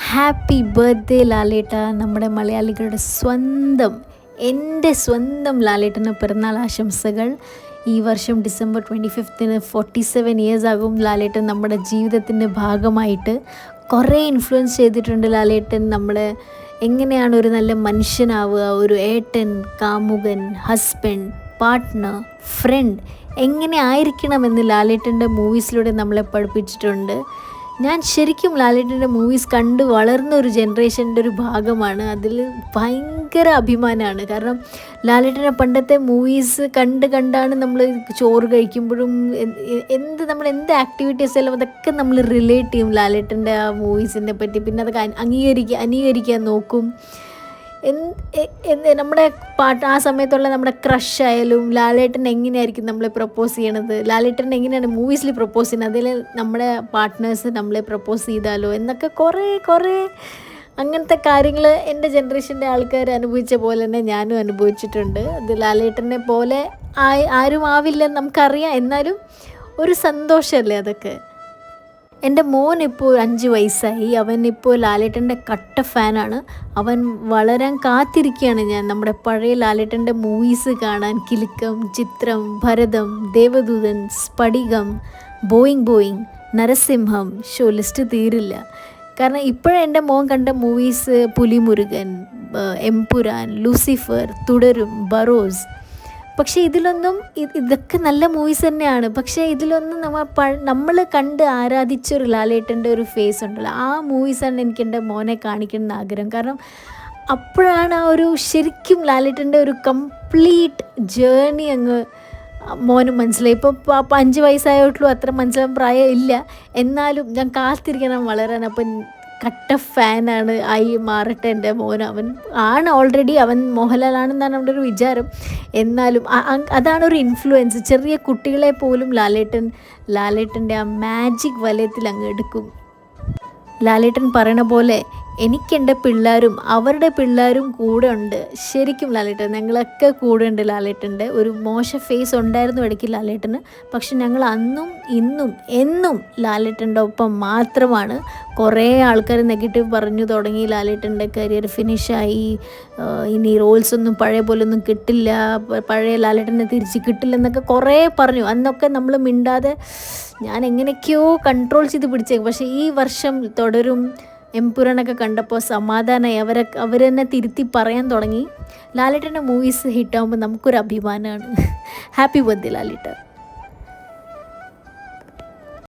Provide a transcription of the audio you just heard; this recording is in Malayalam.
ഹാപ്പി ബർത്ത്ഡേ ലാലേട്ട. നമ്മുടെ മലയാളികളുടെ സ്വന്തം, എൻ്റെ സ്വന്തം ലാലേട്ടന് പിറന്നാൾ ആശംസകൾ. ഈ വർഷം ഡിസംബർ 25 47 ഇയേഴ്സ് ആകും ലാലേട്ടൻ നമ്മുടെ ജീവിതത്തിൻ്റെ ഭാഗമായിട്ട്. കുറേ ഇൻഫ്ലുവൻസ് ചെയ്തിട്ടുണ്ട് ലാലേട്ടൻ. നമ്മളെ എങ്ങനെയാണ് ഒരു നല്ല മനുഷ്യനാവുക, ഒരു ഏട്ടൻ, കാമുകൻ, ഹസ്ബൻഡ്, പാർട്ട്ണർ, ഫ്രണ്ട് എങ്ങനെ ആയിരിക്കണമെന്ന് ലാലേട്ടൻ്റെ മൂവീസിലൂടെ നമ്മളെ പഠിപ്പിച്ചിട്ടുണ്ട്. ഞാൻ ശരിക്കും ലാലേട്ടൻ്റെ മൂവീസ് കണ്ട് വളർന്ന ഒരു ജനറേഷൻ്റെ ഒരു ഭാഗമാണ്. അതിൽ ഭയങ്കര അഭിമാനമാണ്. കാരണം ലാലേട്ടൻ്റെ പണ്ടത്തെ മൂവീസ് കണ്ടാണ് നമ്മൾ ചോറ് കഴിക്കുമ്പോഴും നമ്മൾ എന്ത് ആക്ടിവിറ്റീസ് എല്ലാം അതൊക്കെ നമ്മൾ റിലേറ്റ് ചെയ്യും ലാലേട്ടൻ്റെ ആ മൂവീസിനെ പറ്റി. പിന്നെ അതൊക്കെ അനുകരിക്കാൻ നോക്കും. നമ്മുടെ പാട്ട് ആ സമയത്തുള്ള നമ്മുടെ ക്രഷ് ആയാലും ലാലേട്ടൻ എങ്ങനെയായിരിക്കും നമ്മളെ പ്രപ്പോസ് ചെയ്യണത്, ലാലേട്ടൻ എങ്ങനെയാണ് മൂവീസിൽ പ്രപ്പോസ് ചെയ്യുന്നത്, അതിൽ നമ്മുടെ പാർട്ട്നേഴ്സ് നമ്മളെ പ്രപ്പോസ് ചെയ്താലോ എന്നൊക്കെ കുറേ അങ്ങനത്തെ കാര്യങ്ങൾ എൻ്റെ ജനറേഷൻ്റെ ആൾക്കാർ അനുഭവിച്ച പോലെ തന്നെ ഞാനും അനുഭവിച്ചിട്ടുണ്ട്. അത് ലാലേട്ടനെ പോലെ ആരും ആവില്ലെന്ന് നമുക്കറിയാം, എന്നാലും ഒരു സന്തോഷമല്ലേ അതൊക്കെ. എൻ്റെ മോൻ ഇപ്പോൾ 5 വയസ്സായി. അവൻ ഇപ്പോൾ ലാലേട്ടൻ്റെ കട്ട ഫാനാണ്. അവൻ വളരാൻ കാത്തിരിക്കുകയാണ്. ഞാൻ നമ്മുടെ പഴയ ലാലേട്ടൻ്റെ മൂവീസ് കാണാൻ. കിലുക്കം, ചിത്രം, ഭരതം, ദേവദൂതൻ, സ്ഫടികം, ബോയിങ്, നരസിംഹം, ലിസ്റ്റ് തീരില്ല. കാരണം ഇപ്പോഴും എൻ്റെ മോൻ കണ്ട മൂവീസ് പുലിമുരുകൻ, എംപുരാൻ, ലൂസിഫർ, തുടരും, ബറോസ്. പക്ഷേ ഇതിലൊന്നും ഇതൊക്കെ നല്ല മൂവീസ് തന്നെയാണ്. പക്ഷേ ഇതിലൊന്നും നമ്മൾ കണ്ട് ആരാധിച്ചൊരു ലാലേട്ടൻ്റെ ഒരു ഫേസ് ഉണ്ടല്ലോ, ആ മൂവീസാണ് എനിക്ക് എൻ്റെ മോനെ കാണിക്കണമെന്ന് ആഗ്രഹം. കാരണം അപ്പോഴാണ് ആ ഒരു ശരിക്കും ലാലേട്ടൻ്റെ ഒരു കംപ്ലീറ്റ് ജേർണി അങ്ങ് മോന് മനസ്സിലായി. ഇപ്പോൾ 5 വയസ്സായിട്ടുള്ളൂ, അത്ര മനസ്സിലാൻ പ്രായം ഇല്ല. എന്നാലും ഞാൻ കാത്തിരിക്കണം വളരാൻ. അപ്പം കട്ട ഫാനാണ് ആയി മാറട്ടെ എൻ്റെ മോൻ. അവൻ ഓൾറെഡി അവൻ മോഹൻലാലാണെന്നാണ് നമ്മുടെ ഒരു വിചാരം. എന്നാലും അതാണ് ഒരു ഇൻഫ്ലുവൻസ്. ചെറിയ കുട്ടികളെ പോലും ലാലേട്ടൻ്റെ ആ മാജിക് വലയത്തിൽ അങ്ങ് എടുക്കും. ലാലേട്ടൻ പറയണ പോലെ എനിക്കെൻ്റെ പിള്ളേരും അവരുടെ പിള്ളേരും കൂടെ ഉണ്ട്. ശരിക്കും ലാലേട്ടൻ ഞങ്ങളൊക്കെ കൂടെ ഉണ്ട്. ലാലേട്ടൻ്റെ ഒരു മോശ ഫേസ് ഉണ്ടായിരുന്നു ഇടയ്ക്ക് ലാലേട്ടന്. പക്ഷെ ഞങ്ങൾ അന്നും ഇന്നും എന്നും ലാലേട്ടൻ്റെ ഒപ്പം മാത്രമാണ്. കുറേ ആൾക്കാർ നെഗറ്റീവ് പറഞ്ഞു തുടങ്ങി, ലാലേട്ടൻ്റെ കരിയർ ഫിനിഷായി, ഇനി റോൾസ് ഒന്നും പഴയ പോലെ ഒന്നും കിട്ടില്ല, പഴയ ലാലേട്ടനെ തിരിച്ച് കിട്ടില്ലെന്നൊക്കെ കുറേ പറഞ്ഞു. അന്നൊക്കെ നമ്മൾ മിണ്ടാതെ ഞാൻ എങ്ങനെയൊക്കെയോ കൺട്രോൾ ചെയ്ത് പിടിച്ചേക്കും. പക്ഷേ ഈ വർഷം തുടരും, എംപുരാനൊക്കെ കണ്ടപ്പോൾ സമാധാനമായി. അവർ തന്നെ തിരുത്തി പറയാൻ തുടങ്ങി. ലാലേട്ടൻ്റെ മൂവീസ് ഹിറ്റാകുമ്പോൾ നമുക്കൊരു അഭിമാനമാണ്. ഹാപ്പി ബർത്ത്ഡേ ലാലേട്ടൻ.